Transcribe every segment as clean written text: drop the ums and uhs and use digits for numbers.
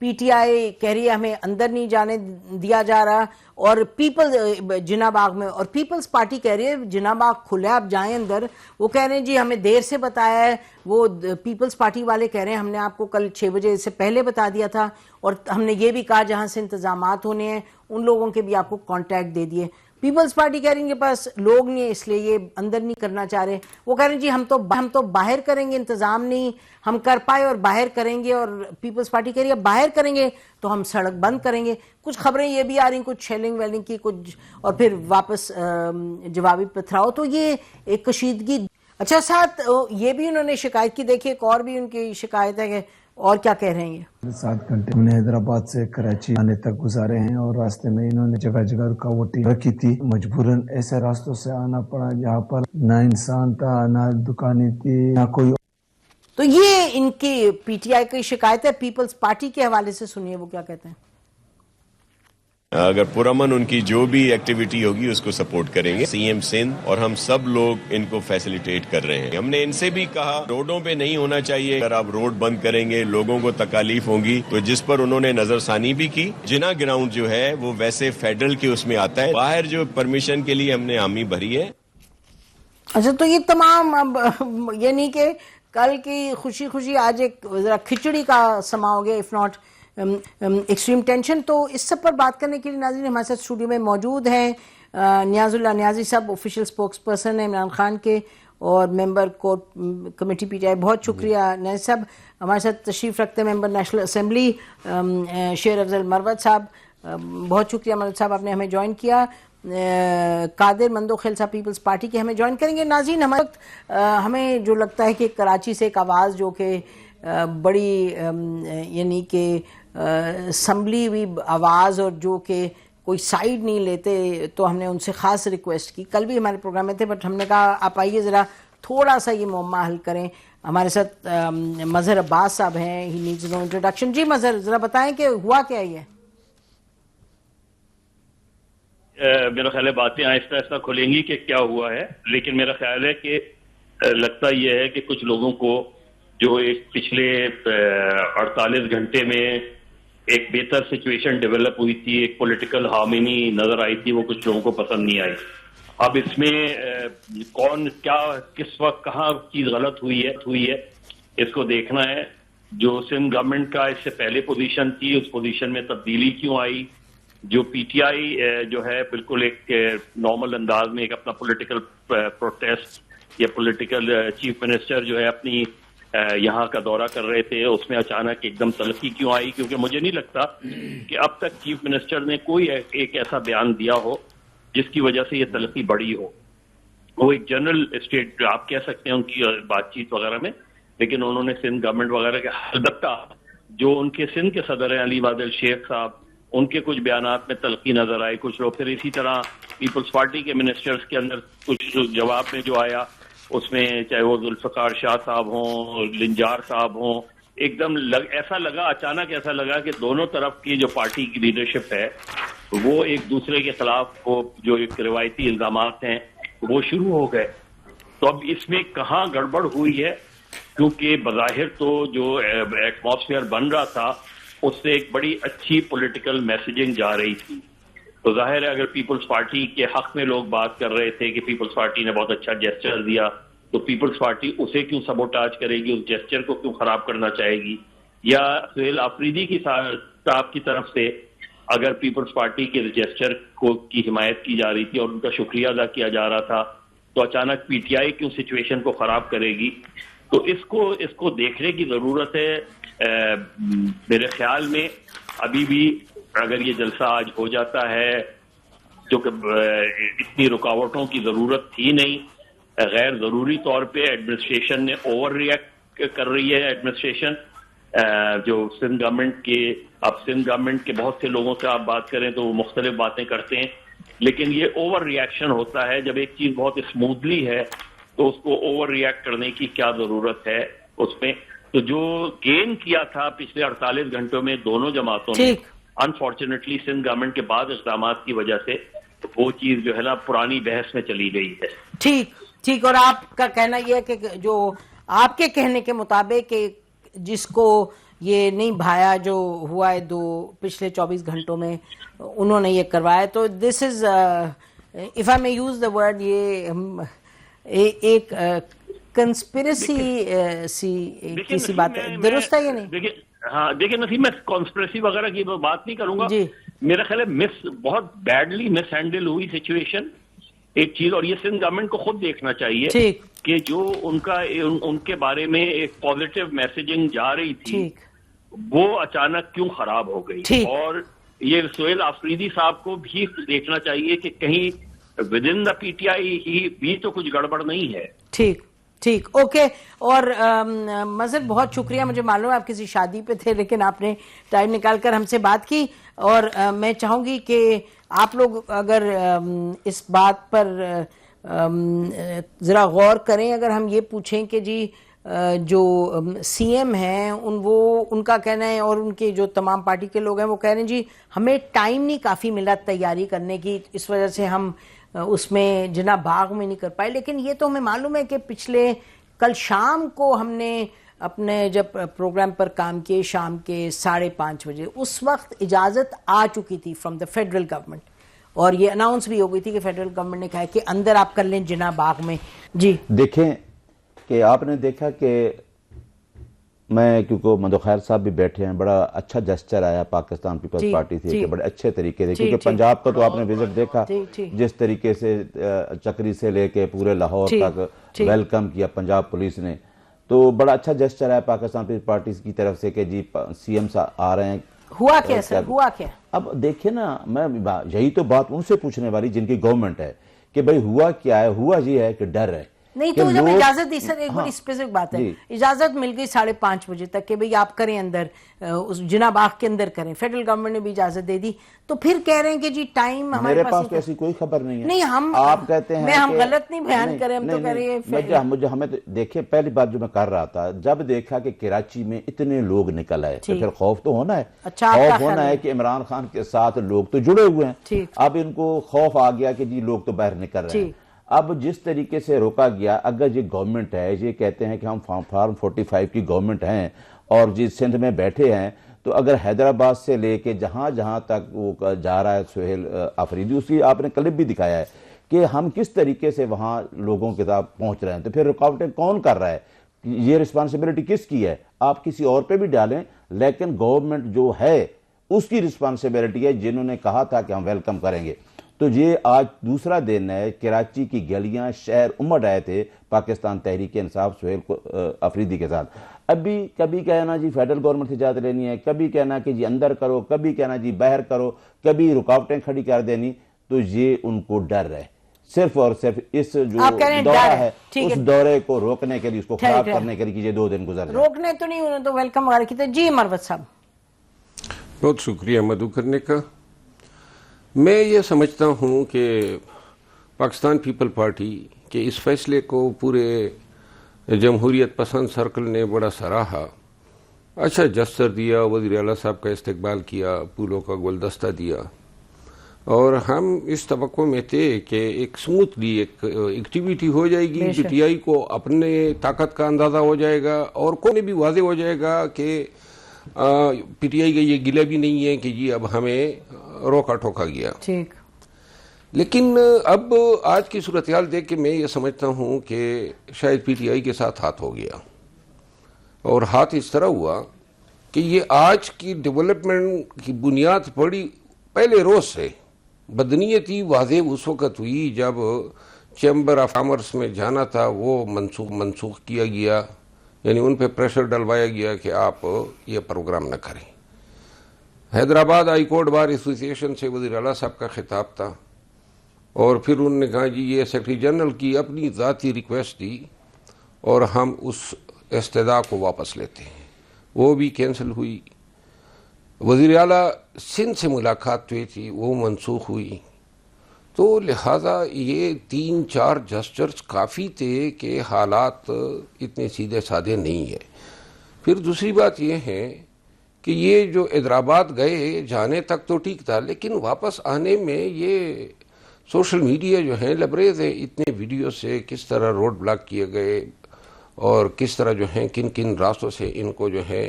P T I کہہ رہی ہے ہمیں اندر نہیں جانے دیا جا رہا، اور جناح باغ میں، اور پیپلز پارٹی کہہ رہی ہے جناح باغ کھلا ہے آپ جائیں اندر. وہ کہہ رہے ہیں جی ہمیں دیر سے بتایا ہے، وہ پیپلز پارٹی والے کہہ رہے ہیں ہم نے آپ کو کل 6 بجے سے پہلے بتا دیا تھا، اور ہم نے یہ بھی کہا جہاں سے انتظامات ہونے ہیں ان لوگوں کے بھی آپ کو کانٹیکٹ دے دیے. پیپلز پارٹی کہہ رہی ہیں کہ پاس لوگ نہیں ہیں اس لیے یہ اندر نہیں کرنا چاہ رہے. وہ کہہ رہے ہیں جی ہم تو باہر کریں گے، انتظام نہیں ہم کر پائے اور باہر کریں گے، اور پیپلز پارٹی کہہ رہی ہے باہر کریں گے تو ہم سڑک بند کریں گے. کچھ خبریں یہ بھی آ رہی ہیں کچھ شیلنگ ویلنگ کی، کچھ اور پھر واپس جوابی پتھراؤ. تو یہ ایک کشیدگی. اچھا ساتھ یہ بھی انہوں نے شکایت کی، دیکھیے ایک اور بھی ان کی شکایت ہے کہ اور کیا کہہ رہے ہیں. یہ 7 گھنٹے ہم نے حیدرآباد سے کراچی آنے تک گزارے ہیں، اور راستے میں انہوں نے جگہ جگہ رکاوٹیں رکھی تھی. مجبوراً ایسے راستوں سے آنا پڑا جہاں پر نہ انسان تھا، نہ دکانیں تھی، نہ کوئی. تو یہ ان کی پی ٹی آئی کی شکایت ہے. پیپلز پارٹی کے حوالے سے سنیے وہ کیا کہتے ہیں. اگر پرامن ان کی جو بھی ایکٹیویٹی ہوگی اس کو سپورٹ کریں گے. سی ایم سندھ اور ہم سب لوگ ان کو فیسیلیٹیٹ کر رہے ہیں. ہم نے ان سے بھی کہا روڈوں پہ نہیں ہونا چاہیے، اگر آپ روڈ بند کریں گے لوگوں کو تکالیف ہوں گی. تو جس پر انہوں نے نظر ثانی بھی کی. جناح گراؤنڈ جو ہے وہ ویسے فیڈرل کے اس میں آتا ہے، باہر جو پرمیشن کے لیے ہم نے حامی بھری ہے. اچھا تو یہ تمام اب یہ نہیں کہ کل کی خوشی خوشی آج ایک ذرا کھچڑی کا سما ہو گیا، اف ناٹ ایکسٹریم ٹینشن. تو اس سب پر بات کرنے کے لیے ناظرین ہمارے ساتھ اسٹوڈیو میں موجود ہیں نیاز اللہ نیازی صاحب، آفیشیل اسپوکس پرسن ہیں عمران خان کے اور ممبر core committee P T I. بہت شکریہ نیاز صاحب. ہمارے ساتھ تشریف رکھتے ہیں ممبر نیشنل اسمبلی شیر افضل مروت صاحب. بہت شکریہ مروت صاحب آپ نے ہمیں جوائن کیا. قادر مندوخیل صاحب پیپلز پارٹی کے ہمیں جوائن کریں گے. ناظرین ہمارے وقت ہمیں جو لگتا ہے کہ کراچی سے ایک آواز جو کہ بڑی یعنی کہ اسمبلی ہوئی آواز اور جو کہ کوئی سائیڈ نہیں لیتے، تو ہم نے ان سے خاص ریکویسٹ کی. کل بھی ہمارے پروگرام میں تھے بٹ ہم نے کہا آپ آئیے ذرا تھوڑا سا یہ معمہ حل کریں. ہمارے ساتھ مظہر عباس صاحب ہیں. ہی نیڈز نو انٹروڈکشن. جی مظہر ذرا بتائیں کہ ہوا کیا یہ. میرا خیال ہے باتیں آہستہ آہستہ کھلیں گی کہ کیا ہوا ہے، لیکن میرا خیال ہے کہ لگتا یہ ہے کہ کچھ لوگوں کو جو ایک پچھلے 48 گھنٹے میں ایک بہتر سچویشن ڈیولپ ہوئی تھی، ایک پولیٹیکل ہارمونی نظر آئی تھی، وہ کچھ لوگوں کو پسند نہیں آئی. اب اس میں کون کیا کس وقت کہاں چیز غلط ہوئی ہے اس کو دیکھنا ہے. جو سندھ گورنمنٹ کا اس سے پہلے پوزیشن تھی اس پوزیشن میں تبدیلی کیوں آئی. جو پی ٹی آئی جو ہے بالکل ایک نارمل انداز میں ایک اپنا پولیٹیکل پروٹیسٹ یا پولیٹیکل چیف منسٹر جو ہے اپنی یہاں کا دورہ کر رہے تھے، اس میں اچانک ایک دم تلخی کیوں آئی. کیونکہ مجھے نہیں لگتا کہ اب تک چیف منسٹر نے کوئی ایک ایسا بیان دیا ہو جس کی وجہ سے یہ تلخی بڑی ہو. وہ ایک جنرل اسٹیٹ آپ کہہ سکتے ہیں ان کی بات چیت وغیرہ میں، لیکن انہوں نے سندھ گورنمنٹ وغیرہ کے البتہ جو ان کے سندھ کے صدر ہیں علی بادل شیخ صاحب، ان کے کچھ بیانات میں تلخی نظر آئی. کچھ لوگ پھر اسی طرح پیپلز پارٹی کے منسٹرز کے اندر کچھ جواب میں جو آیا اس میں چاہے وہ ذوالفقار شاہ صاحب ہوں، لنجار صاحب ہوں، ایک دم ایسا لگا اچانک ایسا لگا کہ دونوں طرف کی جو پارٹی کی لیڈرشپ ہے وہ ایک دوسرے کے خلاف وہ جو ایک روایتی الزامات ہیں وہ شروع ہو گئے. تو اب اس میں کہاں گڑبڑ ہوئی ہے، کیونکہ بظاہر تو جو ایٹماسفیئر بن رہا تھا اس سے ایک بڑی اچھی پولیٹیکل میسیجنگ جا رہی تھی. تو ظاہر ہے اگر پیپلز پارٹی کے حق میں لوگ بات کر رہے تھے کہ پیپلز پارٹی نے بہت اچھا جیسچر دیا، تو پیپلز پارٹی اسے کیوں سبوٹاج کرے گی، اس جیسچر کو کیوں خراب کرنا چاہے گی. یا سہیل آفریدی کی صاحب کی طرف سے اگر پیپلز پارٹی کے جیسچر کی حمایت کی جا رہی تھی اور ان کا شکریہ ادا کیا جا رہا تھا، تو اچانک پی ٹی آئی کیوں سچویشن کو خراب کرے گی. تو اس کو دیکھنے کی ضرورت ہے. میرے خیال میں ابھی بھی اگر یہ جلسہ آج ہو جاتا ہے جو کہ اتنی رکاوٹوں کی ضرورت تھی نہیں، غیر ضروری طور پہ ایڈمنسٹریشن نے اوور ریئیکٹ کر رہی ہے. ایڈمنسٹریشن جو سندھ گورنمنٹ کے اب سندھ گورنمنٹ کے بہت سے لوگوں سے آپ بات کریں تو وہ مختلف باتیں کرتے ہیں، لیکن یہ اوور ریئیکشن ہوتا ہے. جب ایک چیز بہت اسموتھلی ہے تو اس کو اوور ریئیکٹ کرنے کی کیا ضرورت ہے اس میں. تو جو گین کیا تھا پچھلے 48 گھنٹوں میں دونوں جماعتوں نے، انفارچونیٹلی سندھ گورنمنٹ کے بعد اقدامات کی وجہ سے وہ چیز جو ہے نا پرانی بحث میں چلی گئی ہے. ٹھیک. اور آپ کا کہنا یہ ہے کہ جو آپ کے کہنے کے مطابق کہ جس کو یہ نہیں بھایا جو ہوا ہے پچھلے 24 گھنٹوں میں انہوں نے یہ کروایا. تو this is if I may use the word یہ ایک کنسپریسی کسی بات ہے, درست ہے یہ نہیں؟ ہاں دیکھیں نسیم, میں کانسپریسی وغیرہ کی بات نہیں کروں گا. میرا خیال ہے بہت بیڈلی مس ہینڈل ہوئی سچویشن ایک چیز, اور یہ سندھ گورنمنٹ کو خود دیکھنا چاہیے کہ جو ان کے بارے میں ایک پازیٹیو میسیجنگ جا رہی تھی وہ اچانک کیوں خراب ہو گئی. اور یہ سہیل آفریدی صاحب کو بھی دیکھنا چاہیے کہ کہیں with in the P T I ہی بھی تو کچھ گڑبڑ نہیں ہے. ٹھیک اوکے. اور مظہر بہت شکریہ, مجھے معلوم ہے آپ کسی شادی پہ تھے لیکن آپ نے ٹائم نکال کر ہم سے بات کی, اور میں چاہوں گی کہ آپ لوگ اگر اس بات پر ذرا غور کریں. اگر ہم یہ پوچھیں کہ جی جو سی ایم ہیں ان کا کہنا ہے, اور ان کے جو تمام پارٹی کے لوگ ہیں وہ کہہ رہے ہیں جی ہمیں ٹائم نہیں کافی ملا تیاری کرنے کی, اس وجہ سے ہم اس میں جناب باغ میں نہیں کر پائے. لیکن یہ تو ہمیں معلوم ہے کہ کل شام کو ہم نے اپنے جب پروگرام پر کام کیے شام کے 5:30 بجے, اس وقت اجازت آ چکی تھی فرام دا فیڈرل گورنمنٹ, اور یہ اناؤنس بھی ہو گئی تھی کہ فیڈرل گورنمنٹ نے کہا کہ اندر آپ کر لیں جناب باغ میں. جی دیکھیں کہ آپ نے دیکھا کہ میں کیونکہ مدو خیر صاحب بھی بیٹھے ہیں, بڑا اچھا جسچر آیا پاکستان پیپلز پارٹی سے کہ بڑے اچھے طریقے سے, کیونکہ پنجاب کا تو آپ نے وزٹ دیکھا جس طریقے سے چکری سے لے کے پورے لاہور تک ویلکم کیا پنجاب پولیس نے, تو بڑا اچھا جسچر آیا پاکستان پیپلز پارٹی کی طرف سے کہ جی سی ایم آ رہے ہیں. ہوا کیا سر, ہوا کیا؟ اب دیکھیں نا, میں یہی تو بات ان سے پوچھنے والی جن کی گورنمنٹ ہے کہ بھئی ہوا کیا ہے. ہوا یہ ہے کہ ڈر ہے. نہیں تو جب اجازت دی سر, ایک بڑی اسپیسیفک بات ہے, اجازت مل گئی 5:30 بجے تک کہ بھئی آپ کریں اندر, اس جناب باغ کے اندر کریں, فیڈرل گورنمنٹ نے بھی اجازت دے دی, تو پھر کہہ رہے ہیں کہ جی ٹائم ہمارے پاس تو ایسی کوئی خبر نہیں ہے. نہیں ہم آپ کہتے ہیں ہم غلط نہیں بیان کریں, ہم تو کہہ رہے ہیں مجھے ہمیں دیکھیں پہلی بات جو میں کر رہا تھا, جب دیکھا کہ کراچی میں اتنے لوگ نکل آئے تو پھر خوف تو ہونا ہے, خوف ہونا ہے کہ عمران خان کے ساتھ لوگ تو جڑے ہوئے ہیں, اب ان کو خوف آ گیا کہ جی لوگ تو باہر نکل رہے ہیں. اب جس طریقے سے روکا گیا, اگر یہ گورنمنٹ ہے, یہ کہتے ہیں کہ ہم فارم 45 کی گورنمنٹ ہیں اور جس سندھ میں بیٹھے ہیں, تو اگر حیدرآباد سے لے کے جہاں تک وہ جا رہا ہے سہیل آفریدی, اس کی آپ نے کلپ بھی دکھایا ہے کہ ہم کس طریقے سے وہاں لوگوں کے ساتھ پہنچ رہے ہیں, تو پھر رکاوٹیں کون کر رہا ہے, یہ رسپانسبلٹی کس کی ہے؟ آپ کسی اور پہ بھی ڈالیں, لیکن گورنمنٹ جو ہے اس کی رسپانسبلٹی ہے, جنہوں نے کہا تھا کہ ہم ویلکم کریں گے. تو یہ آج دوسرا دن ہے, کراچی کی گلیاں شہر امڑ آئے تھے پاکستان تحریک انصاف سہیل آفریدی کے ساتھ. ابھی کبھی کہنا جی فیڈرل گورنمنٹ سے اجازت لینی ہے, کبھی کہنا کہ جی اندر کرو, کبھی کہنا جی باہر کرو, کبھی رکاوٹیں کھڑی کر دینی. تو یہ ان کو ڈر ہے, صرف اور صرف اس جو دورہ ہے اس دورے کو روکنے کے لیے, اس کو خراب کرنے کے لیے. یہ 2 دن گزر گئے, روکنے تو نہیں, انہوں نے تو ویلکم وغیرہ کی تھی. جی مروت صاحب بہت شکریہ مدعو کرنے کا. میں یہ سمجھتا ہوں کہ پاکستان پیپل پارٹی کے اس فیصلے کو پورے جمہوریت پسند سرکل نے بڑا سراہا, اچھا جسچر دیا, وزیر اعلیٰ صاحب کا استقبال کیا, پھولوں کا گلدستہ دیا, اور ہم اس توقع میں تھے کہ ایک سموتھلی ایک ایکٹیویٹی ہو جائے گی, پی ٹی آئی کو اپنے طاقت کا اندازہ ہو جائے گا, اور کوئی بھی واضح ہو جائے گا کہ پی ٹی آئی کا یہ گلہ بھی نہیں ہے کہ جی اب ہمیں روکا ٹھوکا گیا. لیکن اب آج کی صورتحال دیکھ کے میں یہ سمجھتا ہوں کہ شاید پی ٹی آئی کے ساتھ ہاتھ ہو گیا, اور ہاتھ اس طرح ہوا کہ یہ آج کی ڈیولپمنٹ کی بنیاد پڑی پہلے روز سے. بدنیتی واضح اس وقت ہوئی جب چیمبر آف کامرس میں جانا تھا وہ منسوخ کیا گیا, یعنی ان پہ پریشر ڈلوایا گیا کہ آپ یہ پروگرام نہ کریں. حیدرآباد ہائی کورٹ بار ایسوسی ایشن سے وزیر اعلیٰ صاحب کا خطاب تھا, اور پھر انہوں نے کہا جی یہ سیکرٹری جنرل کی اپنی ذاتی ریکویسٹ دی اور ہم اس استدعا کو واپس لیتے ہیں, وہ بھی کینسل ہوئی. وزیر اعلیٰ سندھ سے ملاقات ہوئی تھی, وہ منسوخ ہوئی. تو لہذا یہ 3-4 جسچرز کافی تھے کہ حالات اتنے سیدھے سادھے نہیں ہیں. پھر دوسری بات یہ ہے کہ یہ جو حیدرآباد گئے جانے تک تو ٹھیک تھا, لیکن واپس آنے میں یہ سوشل میڈیا جو ہے لبریز ہے اتنے ویڈیو سے, کس طرح روڈ بلاک کیے گئے اور کس طرح جو ہیں کن کن راستوں سے ان کو جو ہے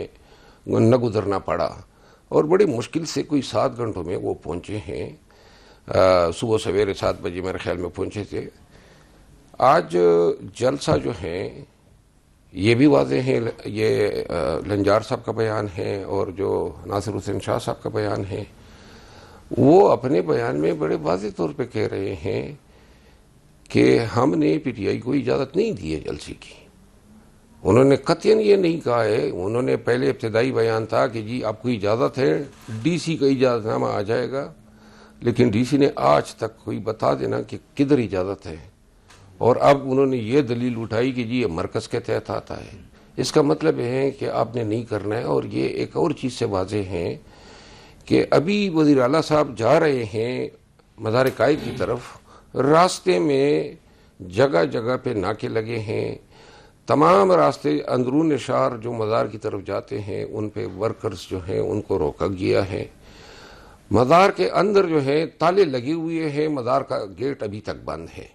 نہ گزرنا پڑا، اور بڑی مشکل سے کوئی 7 گھنٹوں میں وہ پہنچے ہیں. صبح سویرے 7 بجے میرے خیال میں پہنچے تھے. آج جلسہ جو ہیں یہ بھی واضح ہے، یہ لنجار صاحب کا بیان ہے اور جو ناصر حسین شاہ صاحب کا بیان ہے، وہ اپنے بیان میں بڑے واضح طور پہ کہہ رہے ہیں کہ ہم نے پی ٹی آئی کو اجازت نہیں دی ہے جلسے کی. انہوں نے قطعاً یہ نہیں کہا ہے. انہوں نے پہلے ابتدائی بیان تھا کہ جی آپ کو اجازت ہے، ڈی سی کا اجازت نامہ آ جائے گا، لیکن ڈی سی نے آج تک کوئی بتا دینا کہ کدھر اجازت ہے. اور اب انہوں نے یہ دلیل اٹھائی کہ جی یہ مرکز کے تحت آتا ہے. اس کا مطلب ہے کہ آپ نے نہیں کرنا ہے. اور یہ ایک اور چیز سے واضح ہے کہ ابھی وزیر اعلیٰ صاحب جا رہے ہیں مزار قائد کی طرف، راستے میں جگہ جگہ پہ ناکے لگے ہیں. تمام راستے اندرون شہر جو مزار کی طرف جاتے ہیں ان پہ ورکرز جو ہیں ان کو روکا گیا ہے. مزار کے اندر جو ہے تالے لگے ہوئے ہیں، مزار کا گیٹ ابھی تک بند ہے.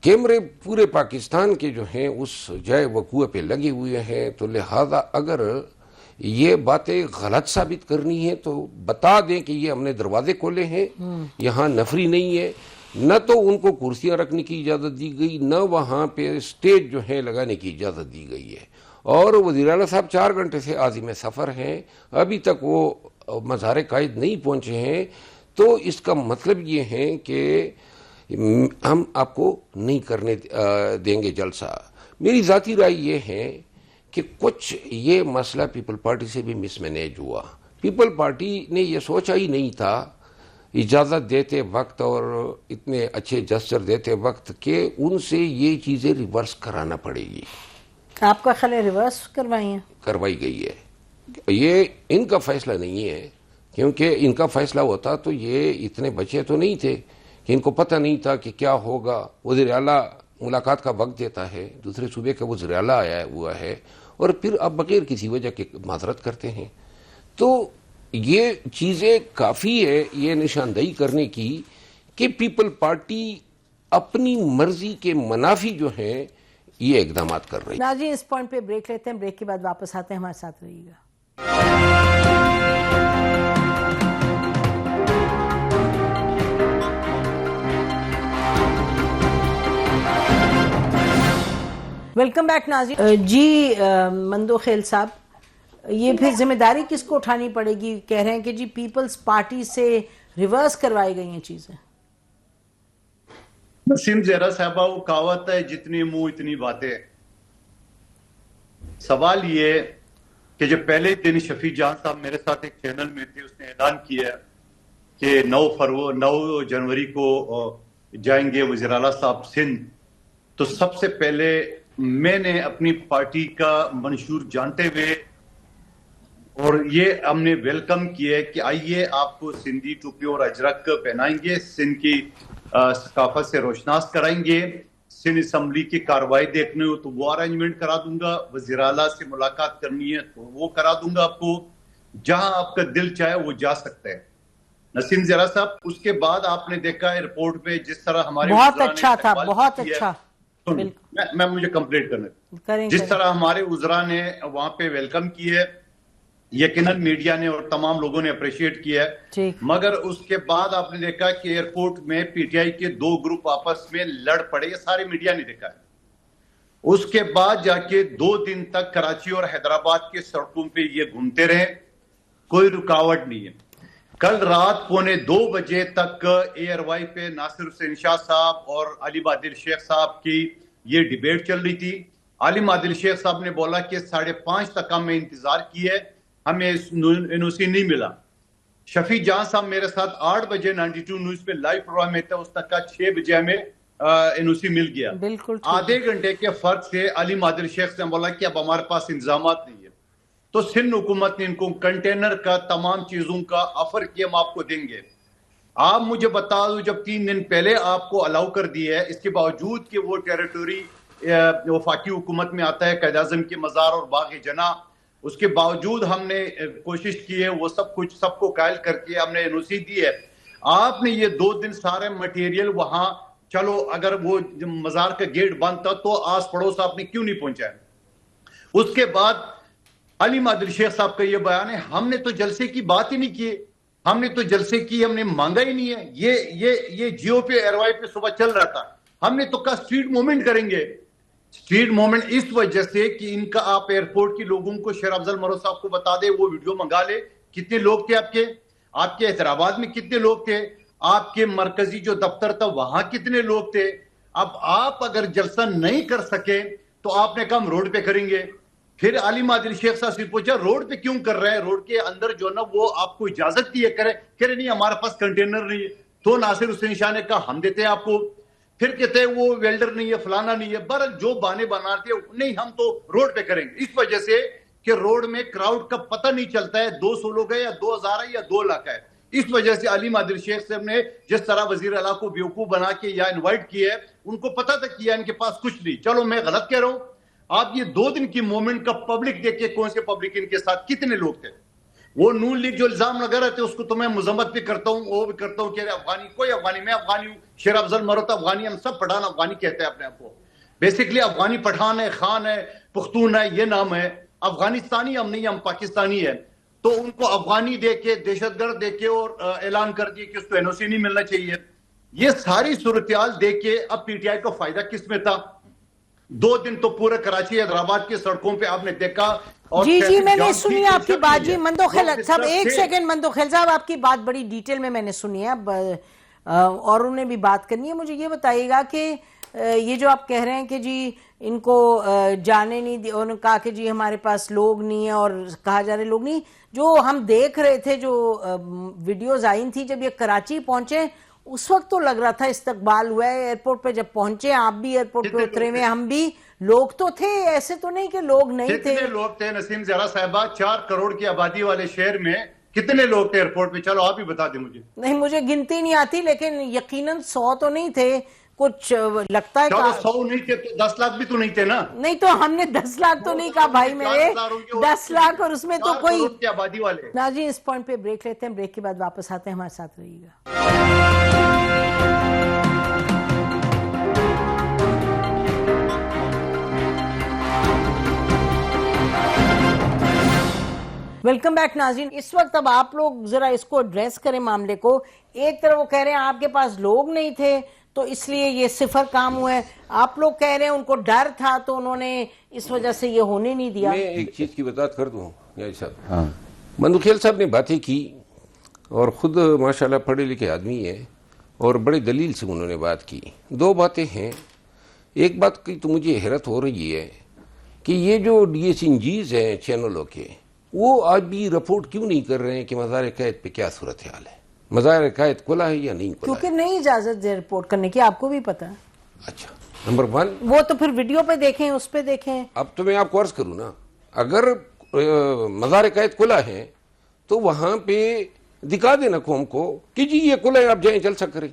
کیمرے پورے پاکستان کے جو ہیں اس جائے وقوع پہ لگے ہوئے ہیں. تو لہذا اگر یہ باتیں غلط ثابت کرنی ہے تو بتا دیں کہ یہ ہم نے دروازے کھولے ہیں، یہاں نفری نہیں ہے. نہ تو ان کو کرسیاں رکھنے کی اجازت دی گئی، نہ وہاں پہ اسٹیج جو ہے لگانے کی اجازت دی گئی ہے. اور وزیر اعلیٰ صاحب 4 گھنٹے سے عازم سفر ہیں، ابھی تک وہ مزار قائد نہیں پہنچے ہیں. تو اس کا مطلب یہ ہے کہ ہم آپ کو نہیں کرنے دیں گے جلسہ. میری ذاتی رائے یہ ہے کہ کچھ یہ مسئلہ پیپل پارٹی سے بھی مس مینیج ہوا. پیپل پارٹی نے یہ سوچا ہی نہیں تھا اجازت دیتے وقت اور اتنے اچھے جسچر دیتے وقت کہ ان سے یہ چیزیں ریورس کرانا پڑے گی. آپ کا خیال ہے ریورس کروائی گئی ہے. یہ ان کا فیصلہ نہیں ہے، کیونکہ ان کا فیصلہ ہوتا تو یہ اتنے بچے تو نہیں تھے کہ ان کو پتہ نہیں تھا کہ کیا ہوگا. وزیر اعلیٰ ملاقات کا وقت دیتا ہے، دوسرے صوبے کا وزیر اعلیٰ آیا ہوا ہے اور پھر اب بغیر کسی وجہ کے معذرت کرتے ہیں. تو یہ چیزیں کافی ہے یہ نشاندہی کرنے کی کہ پیپل پارٹی اپنی مرضی کے منافی جو ہیں یہ اقدامات کر رہی ہے. ناظرین اس پوائنٹ پہ بریک لیتے ہیں، بریک کے بعد واپس آتے ہیں، ہمارے ساتھ رہیے گا. ویلکم بیک ناظرین. جی مندو خیل صاحب، یہ پھر ذمہ داری کس کو اٹھانی پڑے گی؟ کہہ رہے ہیں کہ جی پیپلز پارٹی سے ریورس کروائی گئی ہیں چیزیں. نسیم زہرا صاحبہ، وہ کہاوت ہے جتنی منہ اتنی باتیں. سوال یہ کہ جب پہلے دن شفیع جہاں صاحب میرے ساتھ ایک چینل میں تھے، اس نے اعلان کیا کہ 9 جنوری کو جائیں گے وزیر اعلیٰ صاحب سندھ، تو سب سے پہلے میں نے اپنی پارٹی کا منشور جانتے ہوئے اور یہ ہم نے ویلکم کیا ہے کہ آئیے آپ کو سندھی ٹوپی اور اجرک پہنائیں گے، سندھ کی ثقافت سے روشناس کرائیں گے، سندھ اسمبلی کی کاروائی دیکھنے ہو تو وہ ارینجمنٹ کرا دوں گا، وزیر اعلیٰ سے ملاقات کرنی ہے تو وہ کرا دوں گا آپ کو، جہاں آپ کا دل چاہے وہ جا سکتا ہے. نسیم زہرا صاحب، اس کے بعد آپ نے دیکھا ہے رپورٹ پہ جس طرح ہمارے بہت اچھا تھا، بہت اچھا. میں مجھے کمپلیٹ کرنا، جس طرح ہمارے وزراء نے وہاں پہ ویلکم کی ہے، یقیناً میڈیا نے اور تمام لوگوں نے اپریشیٹ کیا ہے. مگر اس کے بعد آپ نے دیکھا کہ ایئرپورٹ میں پی ٹی آئی کے 2 گروپ آپس میں لڑ پڑے، یہ سارے میڈیا نے دیکھا ہے. اس کے بعد جا کے 2 دن تک کراچی اور حیدرآباد کے سڑکوں پہ یہ گھومتے رہے، کوئی رکاوٹ نہیں ہے. کل رات 1:45 بجے تک ایئر وائی پہ ناصر حسین شاہ صاحب اور علیم عادل شیخ صاحب کی یہ ڈیبیٹ چل رہی تھی. علیم عادل شیخ صاحب نے بولا کہ 5:30 تک ہمیں انتظار کیا ہے، ہمیں این او سی نہیں ملا. شفیع جہاں صاحب میرے ساتھ 8 بجے 92 نیوز پہ لائیو پروگرام میں تھا، اس تک کا 6 بجے ہمیں این او سی مل گیا. آدھے گھنٹے کے فرق سے علیم عادل شیخ نے بولا کہ اب ہمارے پاس انتظامات نہیں ہے، تو سندھ حکومت نے ان کو کنٹینر کا تمام چیزوں کا آفر کیا، ہم آپ کو دیں گے. آپ مجھے بتا دو جب 3 دن پہلے آپ کو الاؤ کر دیا ہے، اس کے باوجود کہ وہ ٹیریٹوری وفاقی حکومت میں آتا ہے، قائد اعظم کے مزار اور باغ جناح، اس کے باوجود ہم نے کوشش کی ہے، وہ سب کچھ سب کو قائل کر کے ہم نے این او سی دی ہے. آپ نے یہ 2 دن سارے مٹیریل وہاں، چلو اگر وہ مزار کا گیٹ بند تھا تو آس پڑوس آپ نے کیوں نہیں پہنچایا؟ اس کے بعد علیم عادل شیخ صاحب کا یہ بیان ہے ہم نے تو جلسے کی بات ہی نہیں کی, ہم نے تو جلسے کی ہم نے مانگا ہی نہیں ہے. یہ جیو پہ ایئر پہ صبح چل رہا تھا, ہم نے تو کہا اسٹریٹ موومنٹ کریں گے. اسٹریٹ موومنٹ اس وجہ سے کہ ان کا آپ ایئرپورٹ کے لوگوں کو شیر افضل مرو صاحب کو بتا دے, وہ ویڈیو منگا لے کتنے لوگ تھے آپ کے حیدرآباد میں کتنے لوگ تھے, آپ کے مرکزی جو دفتر تھا وہاں کتنے لوگ تھے. اب آپ اگر جلسہ نہیں کر سکے تو آپ نے کہا ہم روڈ پہ کریں گے. پھر علیم عادل شیخ صاحب سے پوچھا روڈ پہ کیوں کر رہے ہیں, روڈ کے اندر جو نا وہ آپ کو اجازت دی ہے کرے, کہہ رہے نہیں ہمارے پاس کنٹینر نہیں ہے. تو ناصر حسین شاہ نے کہا ہم دیتے ہیں آپ کو. پھر کہتے ہیں وہ ویلڈر نہیں ہے فلانا نہیں ہے, بہرحال جو بانے بناتے ہیں نہیں ہم تو روڈ پہ کریں گے. اس وجہ سے کہ روڈ میں کراؤڈ کا پتہ نہیں چلتا ہے 200 لوگ ہیں یا 2000 ہے یا 2 لاکھ ہے. اس وجہ سے علیم عادل شیخ صاحب نے جس طرح وزیر اعلیٰ کو بیوقوف بنا کے یا انوائٹ کیا ہے, ان کو پتہ تھا کیا ان کے پاس کچھ نہیں. چلو میں غلط کہہ رہا ہوں, آپ یہ 2 دن کی مومنٹ کا پبلک دیکھیں کون سے پبلک ان کے ساتھ کتنے لوگ تھے. وہ نون لیگ جو الزام لگا رہے تھے اس کو تو میں مذمت بھی کرتا ہوں, وہ بھی کرتا ہوں کہ افغانی کوئی افغانی, میں افغانی ہوں, شیر افضل مرو افغانی, ہم سب پٹھان افغانی کہتے ہیں اپنے آپ کو. بیسیکلی افغانی پٹھان ہے, خان ہے, پختون ہے, یہ نام ہے. افغانستانی ہم نہیں, ہم پاکستانی ہیں. تو ان کو افغانی دے کے دہشت گرد دے کے اور اعلان کر دیے کہ اس کو این او سی نہیں ملنا چاہیے. یہ ساری صورتحال دیکھ کے اب پی ٹی آئی کو فائدہ کس میں تھا. 2 دن تو پورے کراچی حیدرآباد کی سڑکوں پہ آپ نے دیکھا. جی میں نے سنی آپ کی بات. جی مندوخیل صاحب ایک سیکنڈ, مندوخیل صاحب آپ کی بات بڑی ڈیٹیل میں نے سنی ہے, اب اور انہیں بھی بات کرنی ہے. مجھے یہ بتائیے گا کہ یہ جو آپ کہہ رہے ہیں کہ جی ان کو جانے نہیں دی, انہوں نے کہا کہ جی ہمارے پاس لوگ نہیں ہیں اور کہا جا رہے لوگ نہیں, جو ہم دیکھ رہے تھے جو ویڈیوز آئی تھی جب یہ کراچی پہنچے اس وقت تو لگ رہا تھا استقبال ہوا ہے. ایئرپورٹ پہ جب پہنچے آپ بھی ایئرپورٹ پہ اترے ہوئے, ہم بھی, لوگ تو تھے, ایسے تو نہیں کہ لوگ نہیں تھے. کتنے لوگ تھے نسیم زہرا صاحبہ, 4 کروڑ کی آبادی والے شہر میں کتنے لوگ تھے ایئرپورٹ پہ؟ چلو آپ ہی بتا دیں مجھے. نہیں مجھے گنتی نہیں آتی, لیکن یقیناً 100 تو نہیں تھے, کچھ لگتا ہے. چلو 100 نہیں تھے تو 10 لاکھ بھی تو نہیں تھے نا. نہیں تو ہم نے 10 لاکھ تو نہیں کہا بھائی میرے, 10 لاکھ اور اس میں تو کوئی. آبادی والے. ناظرین اس پوائنٹ پہ بریک لیتے ہیں, بریک کے بعد واپس آتے ہیں, ہمارے ساتھ رہیے گا. ویلکم بیک ناظرین. اس وقت اب آپ لوگ ذرا اس کو ایڈریس کریں معاملے کو. ایک طرف وہ کہہ رہے ہیں آپ کے پاس لوگ نہیں تھے تو اس لیے یہ صفر کام ہوا ہے, آپ لوگ کہہ رہے ہیں ان کو ڈر تھا تو انہوں نے اس وجہ سے یہ ہونے نہیں دیا. میں ایک چیز کی وضاحت کر دوں صاحب. مندوخیل صاحب نے باتیں کی اور خود ماشاءاللہ پڑھے لکھے آدمی ہے اور بڑے دلیل سے انہوں نے بات کی. 2 باتیں ہیں. ایک بات کی تو مجھے حیرت ہو رہی ہے کہ یہ جو ڈی ایس انجیز ہیں چینلوں کے, وہ آج بھی رپورٹ کیوں نہیں کر رہے ہیں کہ مزار قائد پہ کیا صورتحال ہے, مزار قائد کھلا ہے یا نہیں کھلا, کیونکہ نہیں اجازت دے رپورٹ کرنے کی, آپ کو بھی پتا ہے. اچھا نمبر 1 وہ تو پھر ویڈیو پہ دیکھیں, اس پہ دیکھیں. اب تو میں آپ کو عرض کروں نا, اگر مزار قائد کھلا ہے تو وہاں پہ دکھا دینا قوم کو کہ جی یہ کھلا ہے, آپ جائیں جلسہ کریں.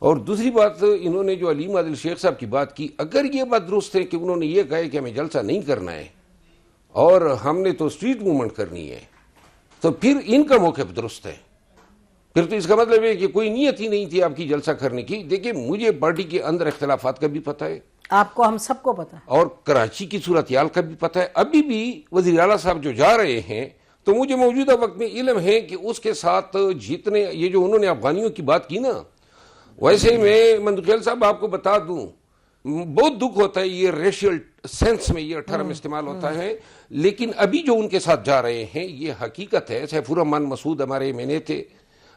اور دوسری بات, انہوں نے جو علیم عادل شیخ صاحب کی بات کی, اگر یہ بات درست ہے کہ انہوں نے یہ کہا کہ ہمیں جلسہ نہیں کرنا ہے اور ہم نے تو اسٹریٹ موومنٹ کرنی ہے, تو پھر ان کا موقف درست ہے. پھر تو اس کا مطلب ہے کہ کوئی نیت ہی نہیں تھی آپ کی جلسہ کرنے کی. دیکھیں مجھے پارٹی کے اندر اختلافات کا بھی پتہ ہے, آپ کو, ہم سب کو پتہ ہے, اور کراچی کی صورتحال کا بھی پتہ ہے. ابھی بھی وزیر اعلیٰ صاحب جو جا رہے ہیں تو مجھے موجودہ وقت میں علم ہے کہ اس کے ساتھ جتنے یہ جو انہوں نے افغانیوں کی بات کی نا, ویسے میں مندوخیل صاحب آپ کو بتا دوں بہت دکھ ہوتا ہے یہ ریشل سینس میں یہ ٹرم استعمال ہوتا ہے, لیکن ابھی جو ان کے ساتھ جا رہے ہیں یہ حقیقت ہے. سیف الرحمان مسعود ہمارے MNA تھے,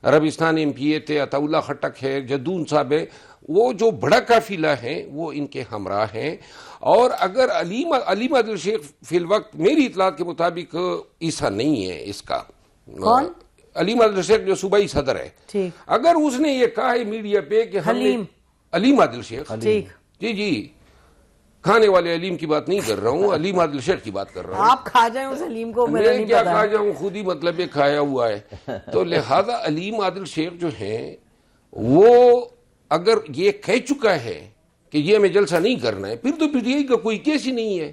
عربستان MP تھے, عطا اللہ خٹک ہے, جدون صاحب ہے, وہ جو بڑا قافلہ ہے وہ ان کے ہمراہ ہیں. اور اگر علیم عادل شیخ فی الوقت میری اطلاعات کے مطابق ایسا نہیں ہے, اس کا کون علیم عادل شیخ جو صوبائی صدر ہے, اگر اس نے یہ کہا ہے میڈیا پہ کہ علیم عادل شیخ, جی کھانے والے علیم کی بات نہیں کر رہا ہوں, علیم عادل شیخ کی بات کر رہا ہوں. آپ کھا جائیں اس علیم کو, میں کیا کھا جاؤں, خود ہی مطلب یہ کھایا ہوا ہے. تو لہذا علیم عادل شیخ جو ہیں وہ اگر یہ کہہ چکا ہے کہ یہ ہمیں جلسہ نہیں کرنا ہے, پھر تو PTI کا کوئی کیس ہی نہیں ہے.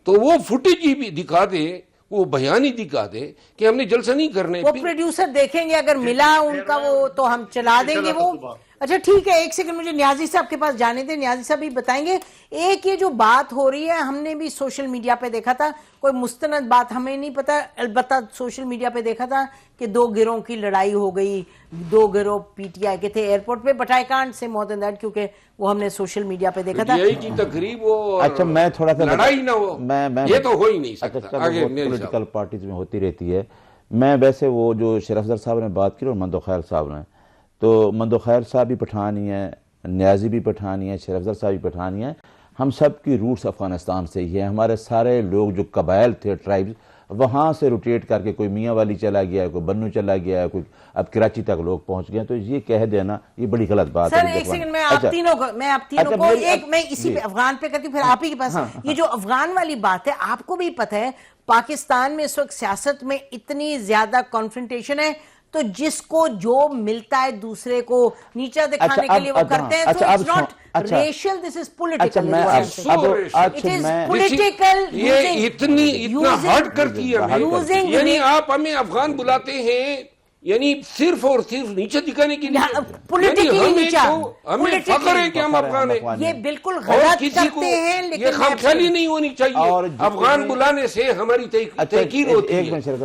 تو وہ فوٹیج ہی بھی دکھا دے, وہ بیان ہی دکھا دے کہ ہم نے جلسہ نہیں کرنا ہے. وہ پروڈیوسر دیکھیں گے, اگر ملا ان کا وہ تو ہم چلا دیں گے. وہ اچھا ٹھیک ہے، ایک سیکنڈ مجھے نیازی صاحب کے پاس جانے دیں، نیازی صاحب بھی بتائیں گے. ایک یہ جو بات ہو رہی ہے ہم نے بھی سوشل میڈیا پہ دیکھا تھا، کوئی مستند بات ہمیں نہیں پتا، البتہ سوشل میڈیا پہ دیکھا تھا کہ 2 گروہوں کی لڑائی ہو گئی، 2 گروہ پی ٹی آئی کے تھے ایئرپورٹ پہ، but I can't say more then that کیونکہ وہ ہم نے سوشل میڈیا پہ دیکھا تھا. یہی کی تقریب ہو، اچھا میں تھوڑا سا لڑائی نہ ہو، یہ تو ہو ہی نہیں سکتا. آگے پولیٹیکل پارٹیز میں ہوتی رہتی ہے. میں ویسے وہ جو شریف افضل صاحب نے بات کی اور مندو خیر صاحب نے، تو مندو خیر صاحب بھی پٹھانی ہیں، نیازی بھی پٹھانی ہیں، شریف افضل صاحب بھی پٹھانی ہیں. ہم سب کی روٹس افغانستان سے ہی ہیں. ہمارے سارے لوگ جو قبائل تھے، ٹرائبز، وہاں سے روٹیٹ کر کے کوئی میاں والی چلا گیا ہے، کوئی بنو چلا گیا ہے، کوئی اب کراچی تک لوگ پہنچ گئے. تو یہ کہہ دینا یہ بڑی غلط بات ہے. سر ایک سیکنڈ، میں آپ تینوں کو ایک میں اسی پہ افغان پہ کرتی ہوں، پھر آپ ہی کے پاس. یہ جو افغان والی بات ہے، آپ کو بھی پتہ ہے پاکستان میں اس وقت سیاست میں اتنی زیادہ کانفرنٹیشن ہے، تو جس کو جو ملتا ہے دوسرے کو نیچا دکھانے کے لیے وہ کرتے ہیں. So it's not racial, this is political. It is political. یہ اتنا ہارڈ کرتی ہے، یعنی آپ ہمیں افغان بلاتے ہیں یعنی صرف اور صرف نیچے دکھانے کے لیے. ہمیں فخر ہے کہ ہم افغان ہیں. یہ بالکل غلط کرتے ہیں، یہ لیکن خامخیالی نہیں ہونی چاہیے. افغان بلانے سے ہماری تحقیر ہوتی ہے.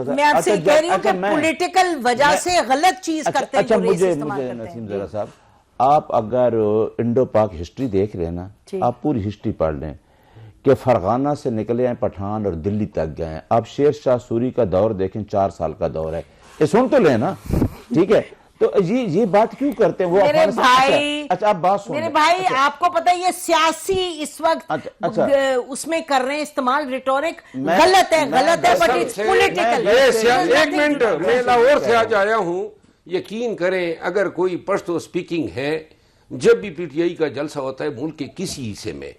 میں آپ سے کہہ رہی ہوں کہ پولیٹیکل وجہ سے غلط چیز کرتے ہیں. اچھا مجھے نسیم زرہ صاحب، آپ اگر انڈو پاک ہسٹری دیکھ رہے ہیں نا، آپ پوری ہسٹری پڑھ لیں کہ فرغانہ سے نکلے ہیں پٹھان اور دلی تک گئے ہیں. آپ شیر شاہ سوری کا دور دیکھیں، 4 سال کا دور ہے. یہ سن تو لیں نا، ٹھیک ہے. تو یہ بات کیوں کرتے ہیں وہ؟ میرے بھائی، اچھا آپ بات سن. میرے بھائی آپ کو پتہ ہے یہ سیاسی اس وقت اس میں کر رہے ہیں استعمال، ریٹورک غلط ہے بٹ اٹس پولیٹیکل. ایک منٹ، میں لاہور سے آج آیا ہوں. یقین کریں اگر کوئی پشتو سپیکنگ ہے، جب بھی پی ٹی آئی کا جلسہ ہوتا ہے ملک کے کسی حصے میں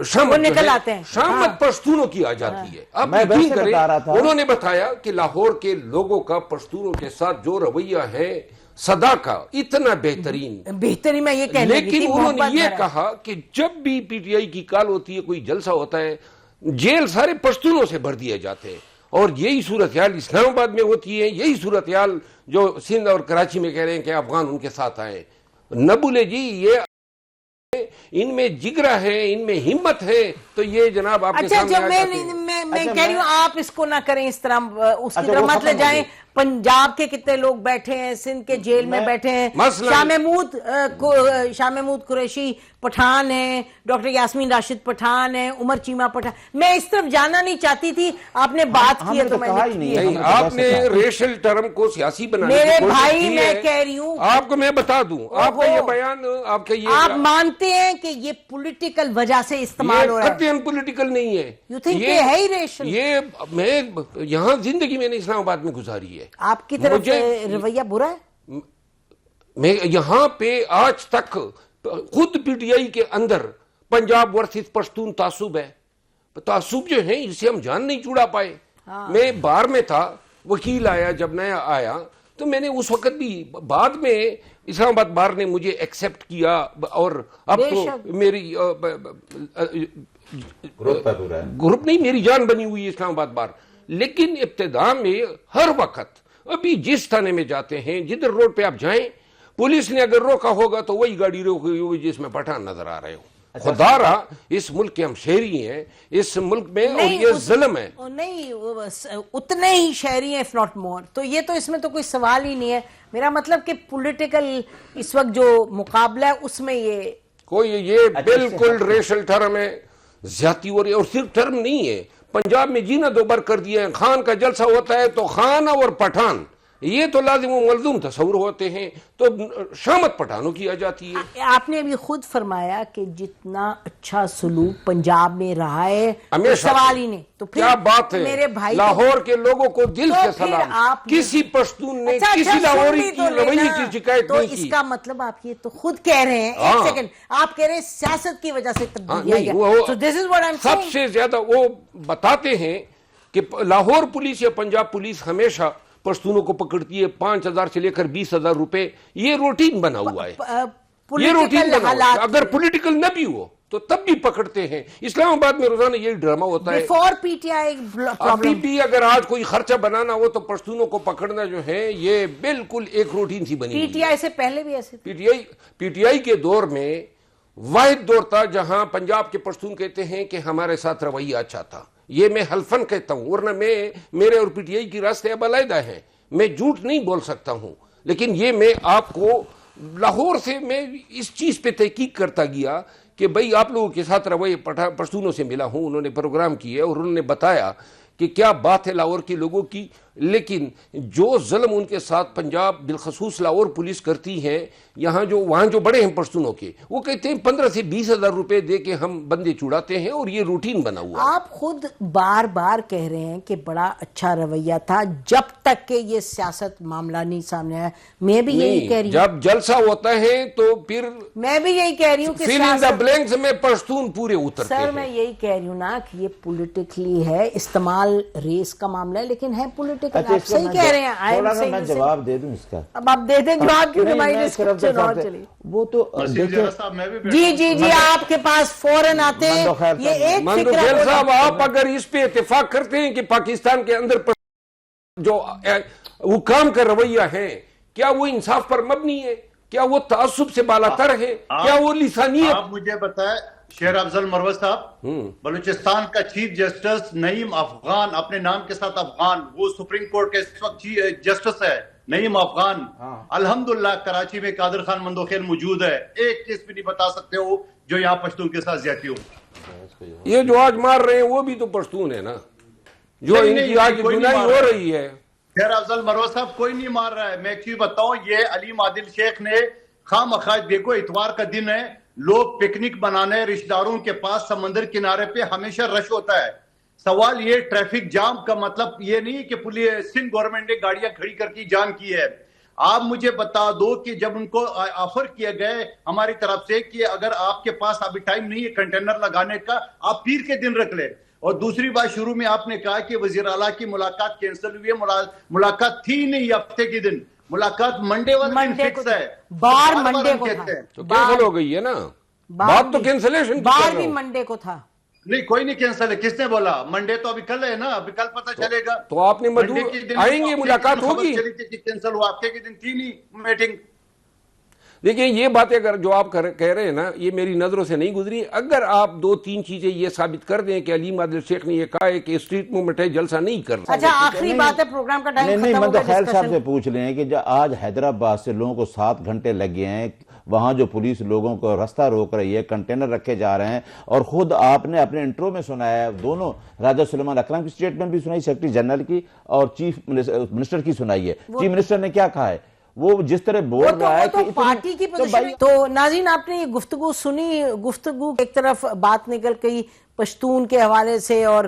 شامت پشتونوں کی آ جاتی ہے. اب یقین کریں انہوں نے بتایا کہ لاہور کے لوگوں کا پشتونوں کے ساتھ جو رویہ ہے صدا کا اتنا بہترین، میں یہ کہنے لگی تھی. لیکن انہوں نے یہ کہا کہ جب بھی پی ٹی آئی کی کال ہوتی ہے، کوئی جلسہ ہوتا ہے، جیل سارے پشتونوں سے بھر دیے جاتے ہیں. اور یہی صورتحال اسلام آباد میں ہوتی ہے، یہی صورتحال جو سندھ اور کراچی میں کہہ رہے ہیں کہ افغان ان کے ساتھ آئے. نہ بھولے جی، یہ ان میں جگرا ہے، ان میں ہمت ہے. تو یہ جناب آپ کے سامنے آ جاتے ہیں. میں کہہ رہی ہوں آپ اس کو نہ کریں اس طرح، اس کی طرف مت لے جائیں. پنجاب کے کتنے لوگ بیٹھے ہیں، سندھ کے جیل میں بیٹھے ہیں. شاہ محمود قریشی پٹھان ہیں، ڈاکٹر یاسمین راشد پٹھان ہیں، عمر چیمہ پٹھان. میں اس طرف جانا نہیں چاہتی تھی، آپ نے بات کی ہے تو میں نے آپ نے ریشل ٹرم کو سیاسی بنانے میرے بھائی میں کہہ رہی ہوں آپ کو میں بتا دوں، آپ کا یہ بیان آپ کا یہ آپ مانتے ہیں کہ یہ پولیٹیکل وجہ سے استعمال ہو رہا ہے؟ قطعاً پولیٹیکل نہیں ہے. یو تھنک یہ ہے ہی ریشل؟ یہ میں یہاں زندگی میں نے اسلام آباد میں گزاری ہے. آپ کی طرف رویہ برا ہے؟ میں یہاں پہ آج تک خود پی ٹی آئی کے اندر پنجاب ورسز پشتون تعصب ہے. تعصب جو ہے اسے ہم جان نہیں چھڑا پائے. میں بار میں تھا، وکیل آیا جب نیا آیا، تو میں نے اس وقت بھی، بعد میں اسلام آباد بار نے مجھے ایکسپٹ کیا اور اب تو میری گروپ نہیں، میری جان بنی ہوئی اسلام آباد بار. لیکن ابتدا میں ہر وقت ابھی جس تھانے میں جاتے ہیں، جدھر روڈ پہ آپ جائیں، پولیس نے اگر روکا ہوگا تو وہی گاڑی روکی ہوئی جس میں پٹھان نظر آ رہے ہو. خدا رہا اس ملک کے ہم شہری ہیں اس ملک میں، اور یہ ظلم ہے. نہیں اتنے ہی شہری ہیں اف ناٹ مور. تو یہ تو اس میں تو کوئی سوال ہی نہیں ہے. میرا مطلب کہ پولیٹیکل اس وقت جو مقابلہ ہے اس میں یہ بالکل ریشل ٹرم ہے، زیادتی ہو رہی ہے. اور صرف ٹرم نہیں ہے، پنجاب میں جینا دو بار کر دیا ہے. خان کا جلسہ ہوتا ہے تو خان اور پٹھان یہ تو لازم و ملزوم تصور ہوتے ہیں، تو شامت پٹھانوں کی آ جاتی ہے. آپ نے ابھی خود فرمایا کہ جتنا اچھا سلوک پنجاب میں رہا ہے سوال ہی نہیں. تو کیا بات ہے میرے بھائی، لاہور کے لوگوں کو دل سے سلام. کسی پشتون نے کسی لاہوری کی رویے کی شکایت نہیں کی. اس کا مطلب آپ یہ تو خود کہہ رہے ہیں، ایک سیکنڈ، آپ کہہ رہے ہیں سیاست کی وجہ سے تبدیلی ہے. سب سے زیادہ وہ بتاتے ہیں کہ لاہور پولیس یا پنجاب پولیس ہمیشہ پشتونوں کو پکڑتی ہے 5,000 سے لے کر 20,000 روپے. یہ روٹین بنا ہوا ہے، یہ روٹین بنا ہوا ہے. اگر پولیٹیکل نہ بھی ہو تو تب بھی پکڑتے ہیں. اسلام آباد میں روزانہ یہی ڈرامہ ہوتا ہے. بیفور پی ٹی آئی ابھی بھی اگر آج کوئی خرچہ بنانا ہو تو پشتونوں کو پکڑنا جو ہے یہ بالکل ایک روٹین سی بنی. پی ٹی آئی سے پہلے بھی ایسے پی ٹی آئی کے دور میں واحد دور تھا جہاں پنجاب کے پشتون کہتے ہیں کہ ہمارے ساتھ رویہ اچھا تھا. یہ میں حلفن کہتا ہوں، ورنہ میرے اور پی ٹی آئی کی راستے اب علیحدہ ہیں. میں جھوٹ نہیں بول سکتا ہوں، لیکن یہ میں آپ کو لاہور سے میں اس چیز پہ تحقیق کرتا گیا کہ بھئی آپ لوگوں کے ساتھ رویہ پشتونوں سے ملا ہوں، انہوں نے پروگرام کیے اور انہوں نے بتایا کہ کیا بات ہے لاہور کے لوگوں کی. لیکن جو ظلم ان کے ساتھ پنجاب بالخصوص لاہور پولیس کرتی ہے، وہاں جو بڑے ہیں پشتونوں کے، وہ کہتے ہیں 15 سے 20 ہزار روپے دے کے ہم بندے چھڑاتے ہیں اور یہ روٹین بنا ہوا. آپ خود بار بار کہہ رہے ہیں کہ بڑا اچھا رویہ تھا جب تک کہ یہ سیاست معاملہ نہیں سامنے آیا. میں بھی یہی کہہ رہی ہوں، جب جلسہ ہوتا ہے تو پھر میں بھی یہی کہہ رہی ہوں کہ فل ان دا بلینکس میں پشتون پورے اترتے ہیں. سر میں یہی کہہ رہی ہوں نا کہ یہ پولیٹیکلی ہے، استعمال ریس کا معاملہ ہے، لیکن ہے پولیٹیکل. آپ صحیح کہہ رہے ہیں. میں جواب دے دوں اس کا. اب آپ دے دیں جواب کیونکہ وہ تو جی جی جی آپ کے پاس فوراً آتے ہیں. یہ ایک مندوخیل صاحب، آپ اگر اس پہ اتفاق کرتے ہیں کہ پاکستان کے اندر جو حکام کا رویہ ہے کیا وہ انصاف پر مبنی ہے، کیا وہ تعصب سے بالاتر ہے، کیا وہ لسانیت. آپ مجھے بتائیں شیر افضل مروت صاحب، بلوچستان کا چیف جسٹس نعیم افغان، اپنے نام کے ساتھ افغان، وہ سپریم کورٹ کے اس وقت جسٹس ہے نعیم افغان. الحمدللہ کراچی میں قادر خان مندوخیل موجود ہے. ایک کیس بھی نہیں بتا سکتے ہو جو یہاں پشتون کے ساتھ زیادتی ہو. یہ جو آج مار رہے ہیں وہ بھی تو پشتون ہے نا، جو ان کی آج گناہی ہو رہی ہے. شیر افضل مروت صاحب کوئی نہیں مار رہا ہے. میں ایک چیز بتاؤں، یہ علیم عادل شیخ نے خواہ مخواہ، دیکھو اتوار کا دن ہے، لوگ پکنک بنانے رشتہ داروں کے پاس سمندر کنارے پہ ہمیشہ رش ہوتا ہے. سوال یہ ٹریفک جام کا مطلب یہ نہیں کہ سندھ گورنمنٹ نے گاڑیاں کھڑی کر کے جام کی ہے. آپ مجھے بتا دو کہ جب ان کو آفر کیا گئے ہماری طرف سے کہ اگر آپ کے پاس ابھی ٹائم نہیں ہے کنٹینر لگانے کا، آپ پیر کے دن رکھ لیں. اور دوسری بات، شروع میں آپ نے کہا کہ وزیر اعلیٰ کی ملاقات کینسل ہوئی ہے. ملاقات تھی نہیں ہفتے کے دن، ملاقات منڈے والے دن فکس ہے. بار منڈے کو تھا تو کینسل ہو گئی ہے نا. بات تو کینسلیشن بار بھی منڈے کو تھا. نہیں کوئی نہیں کینسل ہے. کس نے بولا؟ منڈے تو ابھی کل ہے نا، ابھی کل پتہ چلے گا. تو آپ نے آئیں گے، ملاقات ہوگی. کینسل ہوا، ہفتے کے دن تھی نہیں میٹنگ. دیکھیں یہ باتیں اگر جو آپ کہہ رہے ہیں نا، یہ میری نظروں سے نہیں گزری. اگر آپ 2-3 چیزیں یہ ثابت کر دیں کہ علیم عادل شیخ نے یہ کہا ہے کہ اسٹریٹ موومنٹ ہے، جلسہ نہیں کرنا. اچھا آخری بات ہے، پروگرام کا ٹائم ختم ہو گیا. مندوخیل صاحب سے پوچھ لیں کہ آج حیدرآباد سے لوگوں کو 7 گھنٹے لگ گئے ہیں، وہاں جو پولیس لوگوں کو رستہ روک رہی ہے، کنٹینر رکھے جا رہے ہیں، اور خود آپ نے اپنے انٹرو میں سنایا ہے، دونوں راجہ سلیمان اکرم کی سٹیٹمنٹ بھی سنائی، سیکرٹری جنرل کی اور چیف منسٹر کی سنائی ہے. چیف منسٹر نے کیا کہا ہے؟ وہ جس طرح بول رہا ہے کہ پارٹی کی پوزیشن. تو ناظرین آپ نے یہ گفتگو سنی. گفتگو ایک طرف بات نکل گئی پشتون کے حوالے سے اور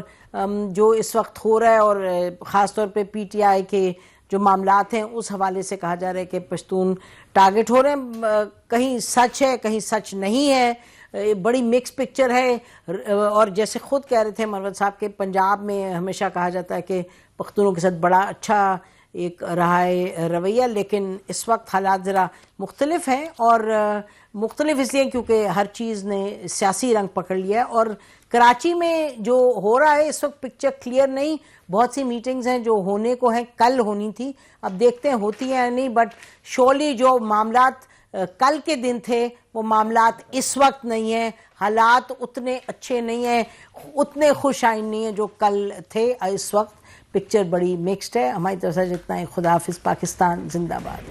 جو اس وقت ہو رہا ہے، اور خاص طور پہ پی ٹی آئی کے جو معاملات ہیں اس حوالے سے کہا جا رہا ہے کہ پشتون ٹارگٹ ہو رہے ہیں. کہیں سچ ہے، کہیں سچ نہیں ہے، بڑی مکس پکچر ہے. اور جیسے خود کہہ رہے تھے مروت صاحب کے پنجاب میں ہمیشہ کہا جاتا ہے کہ پختونوں کے ساتھ بڑا اچھا ایک رہا ہے رویہ، لیکن اس وقت حالات ذرا مختلف ہیں، اور مختلف اس لیے کیونکہ ہر چیز نے سیاسی رنگ پکڑ لیا ہے. اور کراچی میں جو ہو رہا ہے اس وقت پکچر کلیئر نہیں. بہت سی میٹنگز ہیں جو ہونے کو ہیں، کل ہونی تھی، اب دیکھتے ہیں ہوتی ہیں نہیں. بٹ شورلی جو معاملات کل کے دن تھے وہ معاملات اس وقت نہیں ہیں. حالات اتنے اچھے نہیں ہیں، اتنے خوش آئند نہیں ہیں جو کل تھے. اس وقت پکچر بڑی مکسڈ ہے. ہماری طرف سے جتنا ہے. خدا حافظ. پاکستان زندہ باد.